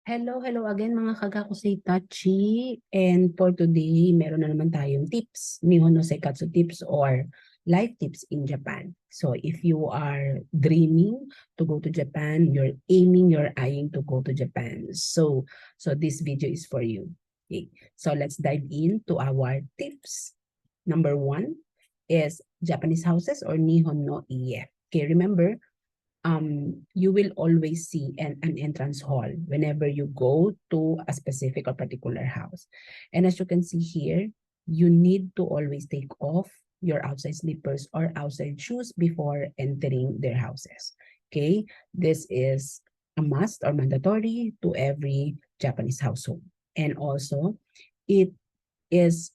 Hello again mga kagakusay Tachi. And for today, meron na naman tayong tips, Nihon no Seikatsu tips or life tips in Japan. So if you are dreaming to go to Japan, you're aiming, you're eyeing to go to Japan. So this video is for you. Okay. So let's dive into our tips. Number 1 is Japanese houses or Nihon no Ie. Okay, remember, you will always see an entrance hall whenever you go to a specific or particular house. And as you can see here, you need to always take off your outside slippers or outside shoes before entering their houses. Okay, this is a must or mandatory to every Japanese household. And also, it is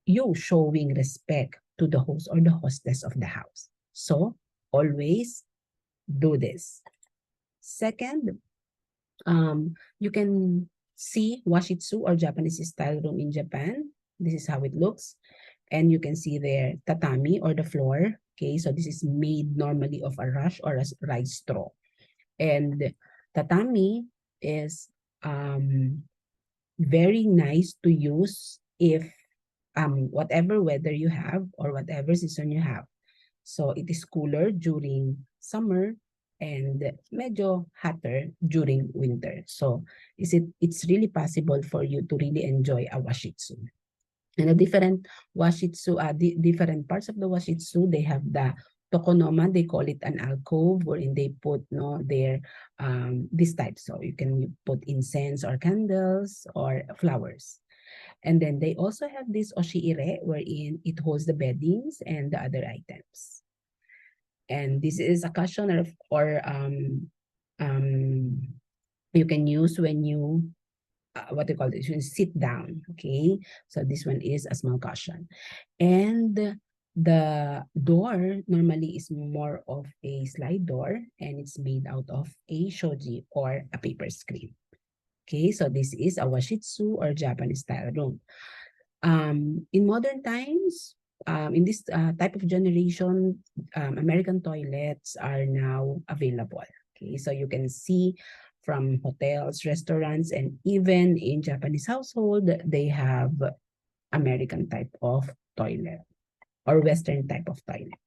you showing respect to the host or the hostess of the house. So, always do this. Second, you can see washitsu or Japanese style room in Japan. This is how it looks. And you can see there tatami or the floor. Okay, so this is made normally of a rush or a rice straw. And tatami is very nice to use if whatever weather you have or whatever season you have. So it is cooler during summer and medyo hotter during winter. So it's really possible for you to really enjoy a washitsu. And the different washitsu, different parts of the washitsu, they have the tokonoma, they call it an alcove wherein they put their this type. So you can put incense or candles or flowers. And then they also have this oshiire wherein it holds the beddings and the other items. And this is a cushion or you can use when you what they call this, you sit down. Okay, so this one is a small cushion, and the door normally is more of a slide door, and it's made out of a shoji or a paper screen. Okay, so this is a washitsu or Japanese style room. In modern times, in this type of generation, American toilets are now available. Okay, so you can see from hotels, restaurants, and even in Japanese household, they have American type of toilet or Western type of toilet.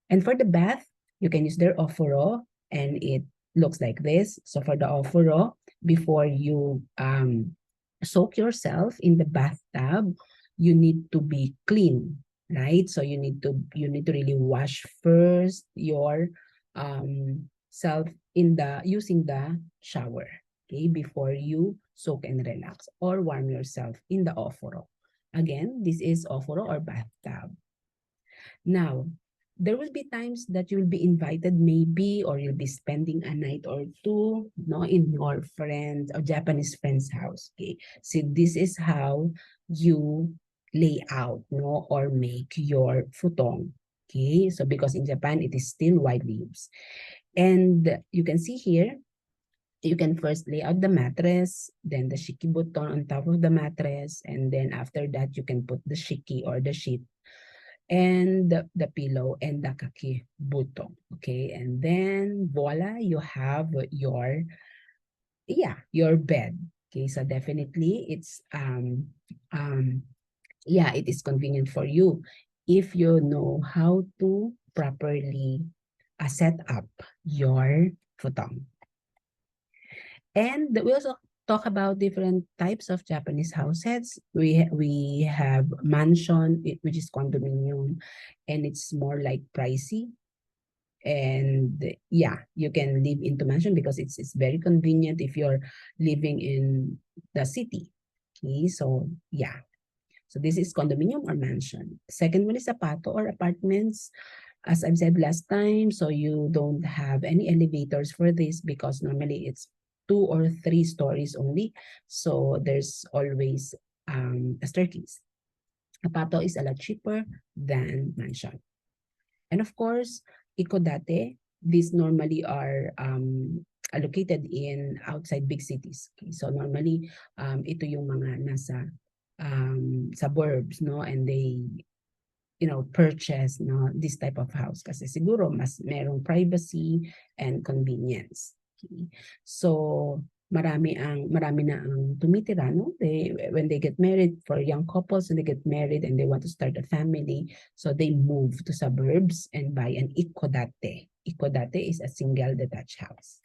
And for the bath, you can use their ofuro, and it looks like this. So for the ofuro, before you soak yourself in the bathtub, you need to be clean, right? So you need to really wash first your self in the using the shower, okay, before you soak and relax or warm yourself in the ofuro. Again, this is ofuro or bathtub. Now, there will be times that you'll be invited maybe, or you'll be spending a night or two, no, in your friend or Japanese friend's house. Okay, so this is how you lay out, no, or make your futong. Okay, so because in Japan it is still widely used, and you can see here. You can first lay out the mattress, then the shiki button on top of the mattress, and then after that you can put the shiki or the sheet and the pillow and the kaki butong. Okay, and then voila, you have your bed. Okay, so definitely it's it is convenient for you if you know how to properly set up your futong. And we also talk about different types of Japanese houses. We have mansion, which is condominium, and it's more like pricey. And yeah, you can live into mansion because it's very convenient if you're living in the city. Okay, so yeah. So this is condominium or mansion. Second one is apato or apartments. As I've said last time, so you don't have any elevators for this because normally it's 2 or 3 stories only. So there's always a staircase. Apato is a lot cheaper than mansion. And of course, ikodate, these normally are located in outside big cities. Okay? So normally, ito yung mga nasa suburbs, no? And they purchase this type of house kasi siguro mas merong privacy and convenience. Okay? So marami na ang tumitira, no? When they get married, for young couples, when they get married and they want to start a family, so they move to suburbs and buy an ikodate. Ikodate is a single detached house.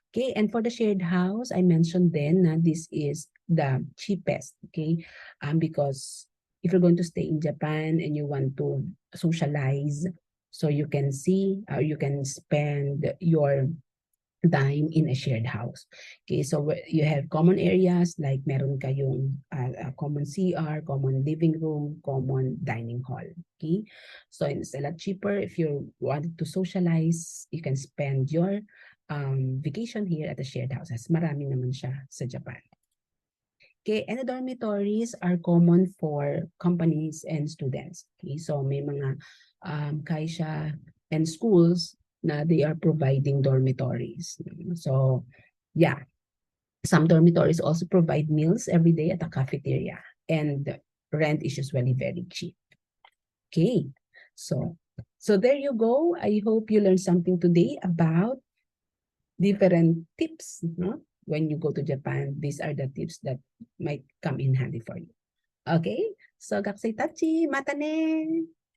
Okay, and for the shared house, I mentioned then na this is the cheapest, okay? Because if you're going to stay in Japan and you want to socialize, so you can see, you can spend your time in a shared house. Okay, so you have common areas like meron kayong common CR, common living room, common dining hall. Okay, so it's a lot cheaper if you wanted to socialize. You can spend your vacation here at the shared houses. Marami naman siya sa Japan. Okay, and the dormitories are common for companies and students. Okay, so may mga kaisha and schools na they are providing dormitories. So, yeah, some dormitories also provide meals every day at the cafeteria, and rent is usually very cheap. Okay, so there you go. I hope you learned something today about different tips, no? When you go to Japan, these are the tips that might come in handy for you. Okay? So, gakusai tachi, mata ne!